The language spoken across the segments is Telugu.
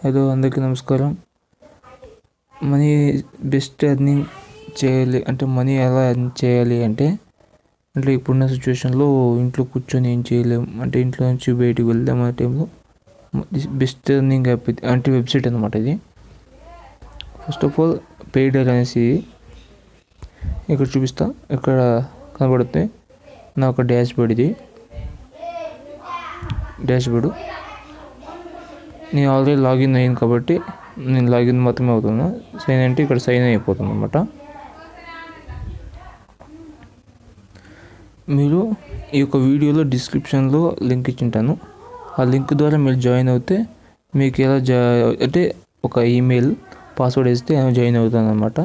హలో అందరికీ నమస్కారం. మనీ బెస్ట్ ఎర్నింగ్ చేయాలి అంటే మనీ ఎలా ఎర్న్ చేయాలి అంటే ఇప్పుడున్న సిచ్యువేషన్లో ఇంట్లో కూర్చొని ఏం చేయలేం. అంటే ఇంట్లో నుంచి బయటికి వెళ్దాం అనే టైంలో బెస్ట్ ఎర్నింగ్ యాప్ అంటే వెబ్సైట్ అనమాట. ఇది ఫస్ట్ ఆఫ్ ఆల్ పెయిడర్ అనేసి ఇక్కడ చూపిస్తా. ఇక్కడ కనబడుతుంది నా ఒక డాష్ బోర్డ్. ఇది డాష్ బోర్డు. నేను ఆల్రెడీ లాగిన్ అయ్యాను కాబట్టి నేను లాగిన్ మాత్రమే అవుతున్నా. సైన్ అంటే ఇక్కడ సైన్ అయిపోతుంది అనమాట. మీరు ఈ యొక్క వీడియోలో డిస్క్రిప్షన్లో లింక్ ఇచ్చింటాను. ఆ లింక్ ద్వారా మీరు జాయిన్ అవుతే మీకు ఎలా అంటే ఒక ఈమెయిల్ పాస్వర్డ్ వేస్తే జాయిన్ అవుతాను అనమాట.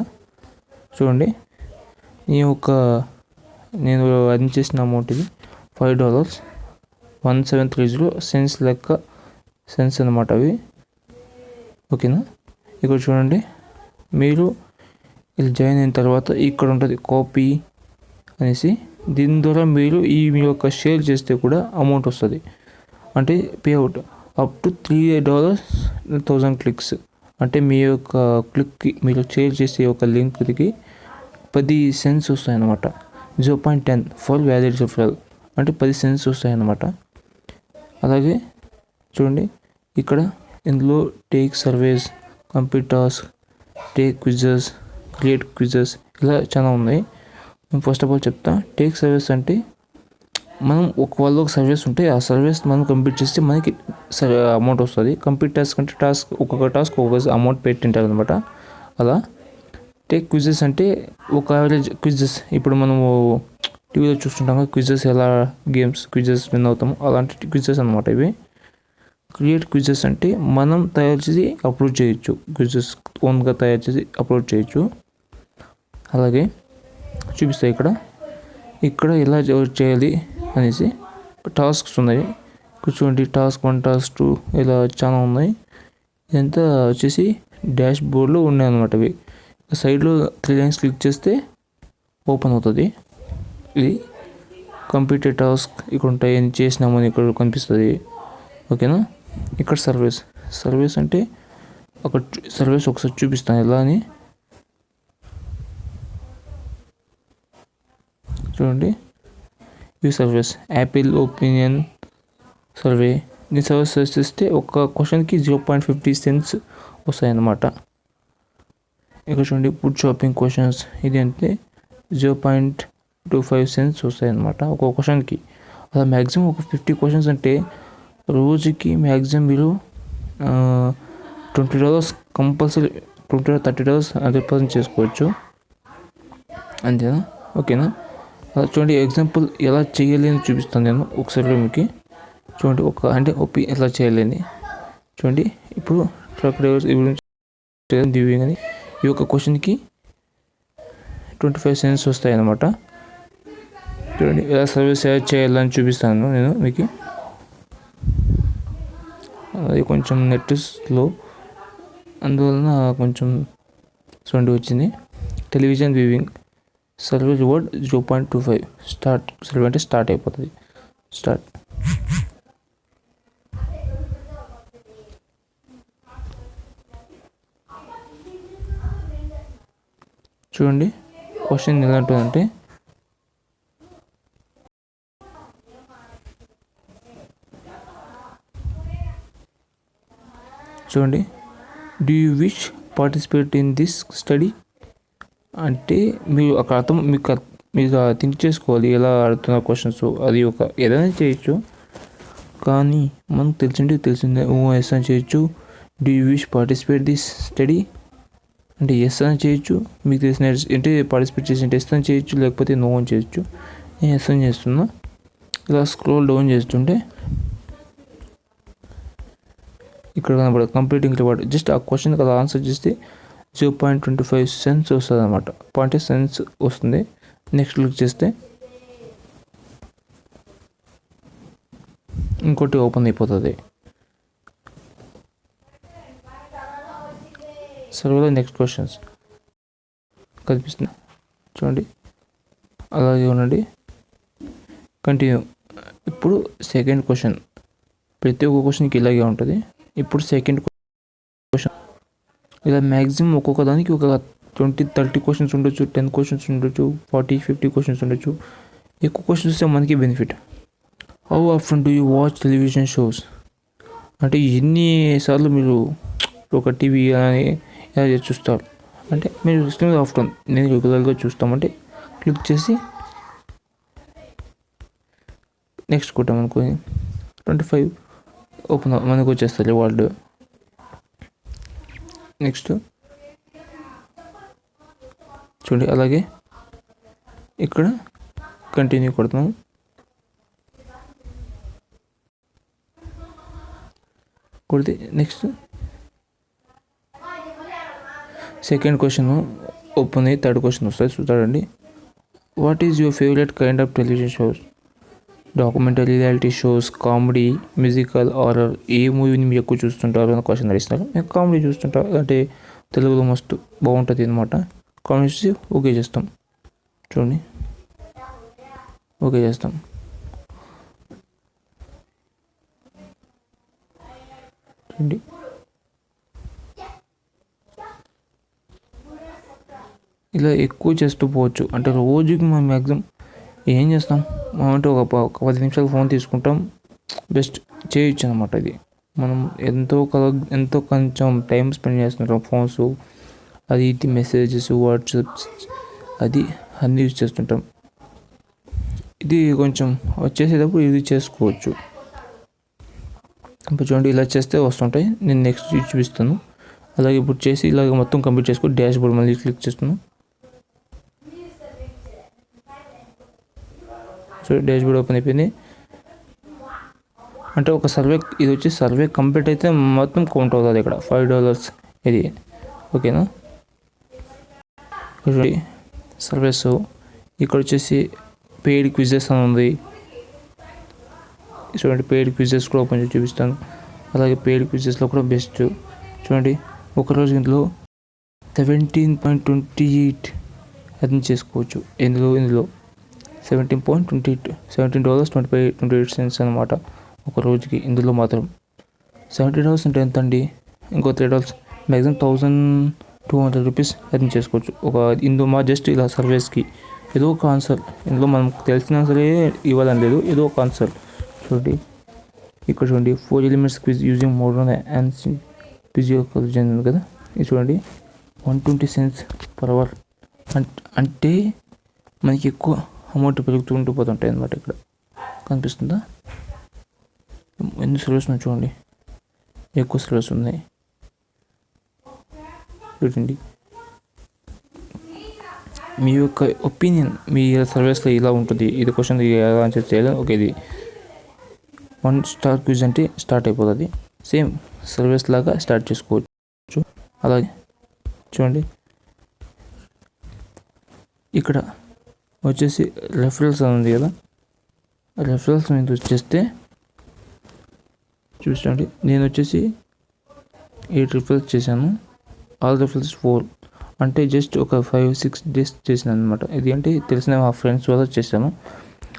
చూడండి, నేను అర్న్ చేసిన అమౌంట్ ఇది $5 1730 సెన్స్ లెక్క సెన్స్ అనమాట అవి. ఓకేనా? ఇక్కడ చూడండి, మీరు ఇది జాయిన్ అయిన తర్వాత ఇక్కడ ఉంటుంది కాపీ అనేసి. దీని ద్వారా మీరు మీ యొక్క షేర్ చేస్తే కూడా అమౌంట్ వస్తుంది. అంటే పేఅవుట్ అప్ టు $3 క్లిక్స్. అంటే మీ యొక్క క్లిక్కి మీరు షేర్ చేసే ఒక లింక్కి 10 సెన్స్ వస్తాయి అన్నమాట. 0.10 ఫర్ వ్యాలిడ్ రిఫరల్ అంటే 10 సెన్స్ వస్తాయి అన్నమాట. అలాగే చూడండి, ఇక్కడ ఇందులో take surveys, complete task, take quizzes, create quizzes ఇలా చాలా ఉన్నాయి. నేను ఫస్ట్ ఆఫ్ ఆల్ చెప్తా. టేక్ సర్వీస్ అంటే మనం వాళ్ళ ఒక సర్వీస్ ఉంటే ఆ సర్వీస్ మనం కంప్లీట్ చేస్తే మనకి అమౌంట్ వస్తుంది. కంప్లీట్ టాస్క్ అంటే ఒక్కొక్క టాస్క్ ఒక్కొక్క అమౌంట్ పెట్టింటారు అనమాట. అలా టేక్ క్విజెస్ అంటే ఒక యావరేజ్ క్విజెస్, ఇప్పుడు మనము టీవీలో చూస్తుంటాం కదా క్విజెస్, ఎలా గేమ్స్ క్విజెస్ విన్ అవుతాము అలాంటి క్విజెస్ అనమాట ఇవి. క్రియేట్ క్విజెస్ అంటే మనం తయారు చేసి అప్లోడ్ చేయొచ్చు. క్విజెస్ ఓన్గా తయారు చేసి అప్లోడ్ చేయొచ్చు. అలాగే చూపిస్తాయి ఇక్కడ ఎలా చేయాలి అనేసి టాస్క్స్ ఉన్నాయి. చూడండి, టాస్క్ 1, టాస్క్ 2 ఇలా చాలా ఉన్నాయి. ఇదంతా వచ్చేసి డాష్ బోర్డ్లో ఉన్నాయి అన్నమాట. ఇవి సైడ్లో 3 లైన్స్ క్లిక్ చేస్తే ఓపెన్ అవుతుంది. ఇది కంప్లీటెడ్ టాస్క్ ఇక్కడ ఉంటాయి, ఏం చేసినామని ఇక్కడ కనిపిస్తుంది. ఓకేనా? ఇక్కడ సర్వీస్ అంటే ఒక సర్వీస్ ఒకసారి చూపిస్తాను ఎలా అని. చూడండి, ఈ సర్వీస్ యాపిల్ ఒపీనియన్ సర్వే. ఈ సర్వీస్ చేస్తే ఒక క్వశ్చన్కి 0.50 సెంట్స్ వస్తాయన్నమాట. ఇక్కడ చూడండి, ఫుడ్ షాపింగ్ క్వశ్చన్స్ ఇది అంటే 0.25 సెంట్స్ వస్తాయన్నమాట ఒక క్వశ్చన్కి. అలా మ్యాక్సిమం ఒక 50 క్వశ్చన్స్ అంటే రోజుకి మ్యాక్సిమం మీరు $20 కంపల్సరీ, $20-30 రిప్రజెంట్ చేసుకోవచ్చు. అంతేనా? ఓకేనా? అలా చూడండి, ఎగ్జాంపుల్ ఎలా చేయాలి అని చూపిస్తాను నేను ఒకసారి మీకు. చూడండి, ఎలా చేయాలని చూడండి. ఇప్పుడు ట్రక్ డ్రైవర్స్ దివ్యంగా అని ఈ యొక్క క్వశ్చన్కి 25 సెంట్స్ వస్తాయి అన్నమాట. చూడండి, ఎలా సర్వీస్ చేయాలని చూపిస్తాను నేను మీకు. అది కొంచెం నెట్ స్లో, అందువలన కొంచెం సౌండ్ వచ్చింది. Television viewing survey reward 0.25 start. Survey అంటే స్టార్ట్ అయిపోతుంది. స్టార్ట్. చూడండి, క్వశ్చన్ ఎలా ఉంటుందంటే చూడండి, do you wish participate in this study అంటే మీరు అక్కడ మీకు థింక్ చేసుకోవాలి ఎలా అడుగుతున్న క్వశ్చన్స్. అది ఏదైనా చేయొచ్చు, కానీ మనకు తెలిసిందే ఎస్ అని చేయొచ్చు. Do you wish participate this study అంటే ఎస్ అని చేయొచ్చు. మీకు తెలిసిన అంటే పార్టిసిపేట్ చేసి ఎస్ అని చేయొచ్చు, లేకపోతే నో అని చేయొచ్చు. నేను ఎస్ అని చేస్తున్నా. ఇలా స్క్రోల్ డౌన్ చేస్తుంటే ఇక్కడ కనబడదు కంప్లీటింగ్ రివార్డ్. జస్ట్ ఆ క్వశ్చన్కి అలా ఆన్సర్ చేస్తే 0.25 సెంట్స్ వస్తుంది అనమాట. 0.5 సెంట్స్ వస్తుంది. నెక్స్ట్ క్లిక్ చేస్తే ఇంకోటి ఓపెన్ అయిపోతుంది. సర్వేలో నెక్స్ట్ క్వశ్చన్స్ కనిపిస్తుంది చూడండి. అలాగే ఉండండి, కంటిన్యూ. ఇప్పుడు సెకండ్ క్వశ్చన్. ప్రతి ఒక్క క్వశ్చన్కి ఇలాగే ఉంటుంది. ఇప్పుడు సెకండ్ క్వశ్చన్. ఇలా మ్యాక్సిమం ఒక్కొక్క దానికి ఒక 20-30 క్వశ్చన్స్ ఉండొచ్చు, 10 క్వశ్చన్స్ ఉండొచ్చు, 40-50 క్వశ్చన్స్ ఉండొచ్చు. ఎక్కువ క్వశ్చన్స్ వస్తే మనకి benefit. How often do you watch television shows? అంటే ఎన్నిసార్లు మీరు ఒక టీవీ అని ఎలా చూస్తారు అంటే మీరు సిస్టమ్ ఆఫ్టన్ నేను రెగ్యులర్గా చూస్తామంటే క్లిక్ చేసి నెక్స్ట్ కొట్టాం అనుకోని 25 ఓపెన్ మనకు వచ్చేస్తారు వాళ్ళు. నెక్స్ట్ చూడండి, అలాగే ఇక్కడ కంటిన్యూ కొడుతున్నాం. కొడితే నెక్స్ట్ సెకండ్ క్వశ్చన్ ఓపెన్ అయ్యి థర్డ్ క్వశ్చన్ వస్తుంది. చూడండి, what is your favourite kind of television shows? Documentary, reality shows, comedy, musical, horror, ఏ మూవీని మీరు ఎక్కువ చూస్తుంటారు అని క్వశ్చన్ అడిస్తారు. మేము కామెడీ చూస్తుంటాం, అంటే తెలుగులో మస్తు బాగుంటుంది అనమాట. కామెడీ చూసి ఓకే చేస్తాం. చూడండి, ఓకే చేస్తాం. చూడండి, ఇలా ఎక్కువ చేస్తూ పోవచ్చు. అంటే రోజుకి మనం మ్యాక్సిమం ఏం చేస్తాం అంటే ఒక 10 నిమిషాలు ఫోన్ తీసుకుంటాం, బెస్ట్ చేయొచ్చు అనమాట. ఇది మనం ఎంతో కొంచెం టైం స్పెండ్ చేస్తుంటాం ఫోన్స్, అది ఇది మెసేజెస్, వాట్సాప్స్, అది అన్నీ యూజ్ చేస్తుంటాం. ఇది కొంచెం వచ్చేసేటప్పుడు ఇది చేసుకోవచ్చు. ఇప్పుడు చూడండి, ఇలా చేస్తే వస్తుంటాయి. నేను నెక్స్ట్ చూపిస్తాను. అలాగే ఇప్పుడు చేసి ఇలాగ మొత్తం కంప్లీట్ చేసుకో. డాష్ బోర్డ్ మళ్ళీ క్లిక్ చేస్తున్నాను. సో డాష్ బోర్డ్ ఓపెన్ అయిపోయింది. అంటే ఒక సర్వే, ఇది వచ్చి సర్వే కంప్లీట్ అయితే మొత్తం కౌంట్ అవుతుంది. ఇక్కడ $5 ఇది, ఓకేనా? సర్వేస్ ఇక్కడ వచ్చేసి పెయిడ్ క్విజెస్ అని ఉంది. చూడండి, పెయిడ్ క్విజెస్ కూడా ఓపెన్ చేసి చూపిస్తాను. అలాగే పెయిడ్ క్విజెస్లో కూడా బెస్ట్. చూడండి, ఒకరోజు ఇందులో 17.28 అర్థం చేసుకోవచ్చు. ఇందులో $17.28 అనమాట ఒక రోజుకి. ఇందులో మాత్రం $70 అంటే ఎంత అండి? ఇంకో $3 మ్యాక్సిమం $1,200 అర్థం చేసుకోవచ్చు. ఇందులో మా జస్ట్ ఇలా సర్వేస్కి ఏదో ఒక ఆన్సర్, ఇందులో మనం తెలిసిన ఆన్సరే ఇవ్వాలని లేదు, ఏదో ఒక ఆన్సర్. చూడండి, ఇక్కడ చూడండి, 4 elements quiz using modern యాన్సియన్ physiology ఉంది కదా. ఇది చూడండి, 120 cents per hour. అంటే మనకి ఎక్కువ అమౌంట్ పెరుగుతూ పోతుంటాయి అన్నమాట. ఇక్కడ కనిపిస్తుందా? ఎన్ని సిలబస్ ఉన్నాయి చూడండి, ఎక్కువ సిలబస్ ఉన్నాయి. చూడండి, మీ యొక్క ఒపీనియన్ మీ సర్వీస్లో ఇలా ఉంటుంది. ఇది క్వశ్చన్ ఎలా ఆన్సర్ చేయాలి. ఓకే, ఇది 1 star క్విజ్ అంటే స్టార్ట్ అయిపోతుంది. సేమ్ సర్వీస్ లాగా స్టార్ట్ చేసుకోవచ్చు. అలాగే చూడండి, ఇక్కడ వచ్చేసి రెఫరల్స్ అని ఉంది కదా. రెఫరల్స్ మీద వచ్చేస్తే చూడండి, నేను వచ్చేసి 8 రిఫరల్స్ చేశాను. ఆల్ రిఫరల్స్ 4 అంటే జస్ట్ ఒక 5-6 days చేశాను అనమాట. ఇది అంటే తెలిసిన మా ఫ్రెండ్స్ వల్ల చేశాను.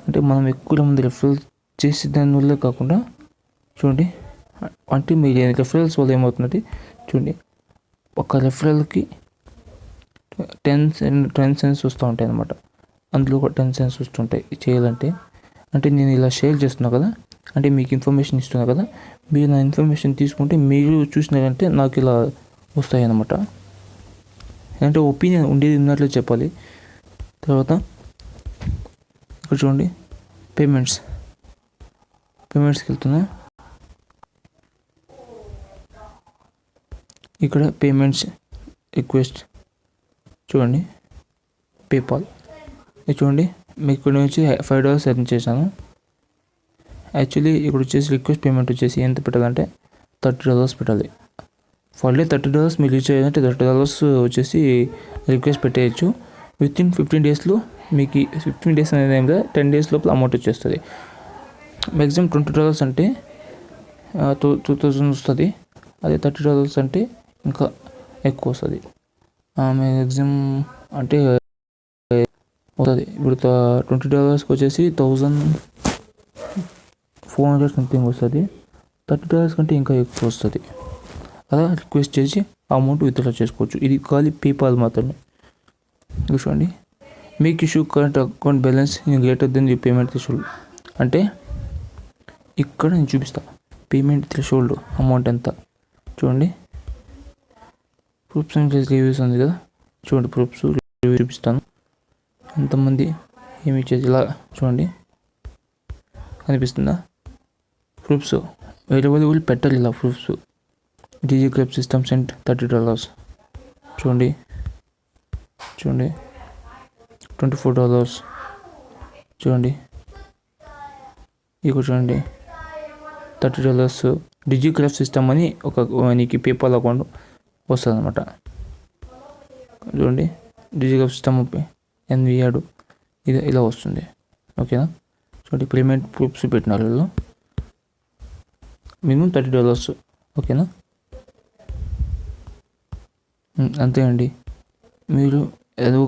అంటే మనం ఎక్కువ మంది రిఫరల్ చేసి దానివల్ల కాకుండా చూడండి, అంటే మీరు రిఫరల్స్ వల్ల ఏమవుతుందంటే చూడండి, ఒక రెఫరల్కి 10 cents వస్తూ ఉంటాయి అనమాట. అందులో ఒక 10 cents వస్తుంటాయి చేయాలంటే. అంటే నేను ఇలా షేర్ చేస్తున్నా కదా, అంటే మీకు ఇన్ఫర్మేషన్ ఇస్తున్నా కదా, మీరు నా ఇన్ఫర్మేషన్ తీసుకుంటే మీరు చూసినారంటే నాకు ఇలా వస్తాయి అన్నమాట. అంటే ఒపీనియన్ ఉండేది ఉన్నట్లు చెప్పాలి. తర్వాత ఇక్కడ చూడండి, పేమెంట్స్కి వెళ్తున్నా. ఇక్కడ పేమెంట్స్ రిక్వెస్ట్ చూడండి, పేపాల్. ఇది చూడండి, మీకు ఇక్కడ నుంచి $5 సెండ్ చేశాను. యాక్చువల్లీ ఇక్కడ వచ్చేసి రిక్వెస్ట్ పేమెంట్ వచ్చేసి ఎంత పెట్టాలంటే $30 పెట్టాలి. ఫర్ డే $30 మీరు రీచ్ అయ్యారంటే $30 వచ్చేసి రిక్వెస్ట్ పెట్టేయచ్చు. వితిన్ 15 daysలో మీకు 15 days అనేది ఏం లేదు, 10 days లోపల అమౌంట్ వచ్చేస్తుంది. మ్యాక్సిమం $20 అంటే 2,000 వస్తుంది. అదే $30 అంటే ఇంకా ఎక్కువ వస్తుంది. మ్యాక్సిమం అంటే వస్తుంది. ఇప్పుడు $20 వచ్చేసి 1,400 సంథింగ్ వస్తుంది. $30 కంటే ఇంకా ఎక్కువ వస్తుంది. అలా రిక్వెస్ట్ చేసి అమౌంట్ విత్డ్రా చేసుకోవచ్చు. ఇది ఖాళీ పేపాల్ మాత్రమే. చూడండి, make issue current account balance in greater than the payment threshold. అంటే ఇక్కడ నేను చూపిస్తాను పేమెంట్ థ్రెషోల్డ్ అమౌంట్ ఎంత. చూడండి, ప్రూఫ్స్ అండ్ రివ్యూస్ ఉంది కదా, చూడండి ప్రూఫ్స్ రివ్యూ చూపిస్తాను. ఎంతమంది ఏమి ఇచ్చేది ఇలా చూడండి కనిపిస్తుందా. ప్రూఫ్స్ వేరే వాళ్ళు పెట్టాలి ఇలా proofs. DG club system sent $30. చూడండి $24. చూడండి ఇక చూడండి $30 డీజీ క్లబ్ సిస్టమ్ అని ఒక నీకు పేపాల్ అకౌంట్ వస్తుంది అనమాట. చూడండి డీజీ క్లబ్ సిస్టమ్ ఎన్విఆడు ఇది ఇలా వస్తుంది. ఓకేనా, చూడండి పేమెంట్ ప్రూఫ్స్ పెట్టినారు వీళ్ళు. మినిమం $30. ఓకేనా, అంతే అండి. మీరు ఏదో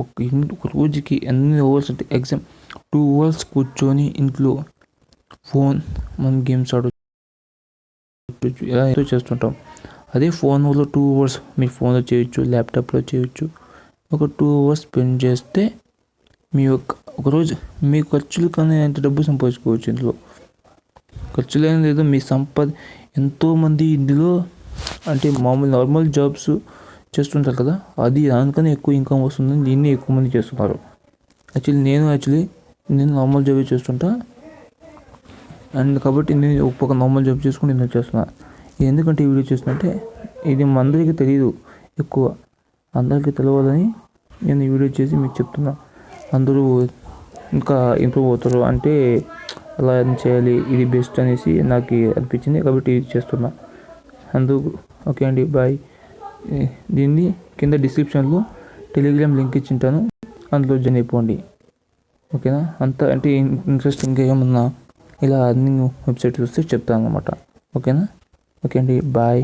ఒక రోజుకి ఎన్ని అవర్స్ అంటే ఎగ్జామ్ 2 hours కూర్చొని ఇంట్లో ఫోన్ మనం గేమ్స్ ఆడొచ్చు, ఇలా ఏదో చేస్తుంటాం. అదే ఫోన్లో 2 hours మీరు ఫోన్లో చేయొచ్చు, ల్యాప్టాప్లో చేయొచ్చు. ఒక 2 hours స్పెండ్ చేస్తే మీ ఒకరోజు మీ ఖర్చులు కానీ ఎంత డబ్బు సంపాదించుకోవచ్చు. ఇందులో ఖర్చులు ఏం లేదు, మీ సంపద. ఎంతోమంది ఇందులో అంటే మామూలు నార్మల్ జాబ్స్ చేస్తుంటారు కదా, అది దానికన్నా ఎక్కువ ఇన్కమ్ వస్తుందని దీన్ని ఎక్కువ మంది చేస్తున్నారు. నేను నార్మల్ జాబ్ చేస్తుంటా, అండ్ కాబట్టి నేను ఒక నార్మల్ జాబ్ చేసుకుని నేను చేస్తున్నా. ఎందుకంటే ఈ వీడియో చేస్తున్నట్టే ఇది అందరికీ తెలియదు, ఎక్కువ అందరికీ తెలియాలని నేను ఈ వీడియో చేసి మీకు చెప్తున్నా. అందరూ ఇంకా ఇంప్రూవ్ అవుతారు అంటే అలా చేయాలి, ఇది బెస్ట్ అనేసి నాకు అనిపించింది కాబట్టి ఇది చేస్తున్నా. అందుకు ఓకే అండి, బాయ్. దీన్ని కింద డిస్క్రిప్షన్లో టెలిగ్రామ్ లింక్ ఇచ్చింటాను, అందులో జాయిన్ అయిపోండి. ఓకేనా, అంతా అంటే ఇంట్రెస్టింగ్గా ఏమన్నా ఇలా అర్నింగ్ వెబ్సైట్ చూస్తే చెప్తాను అనమాట. ఓకేనా, ఓకే అండి, బాయ్.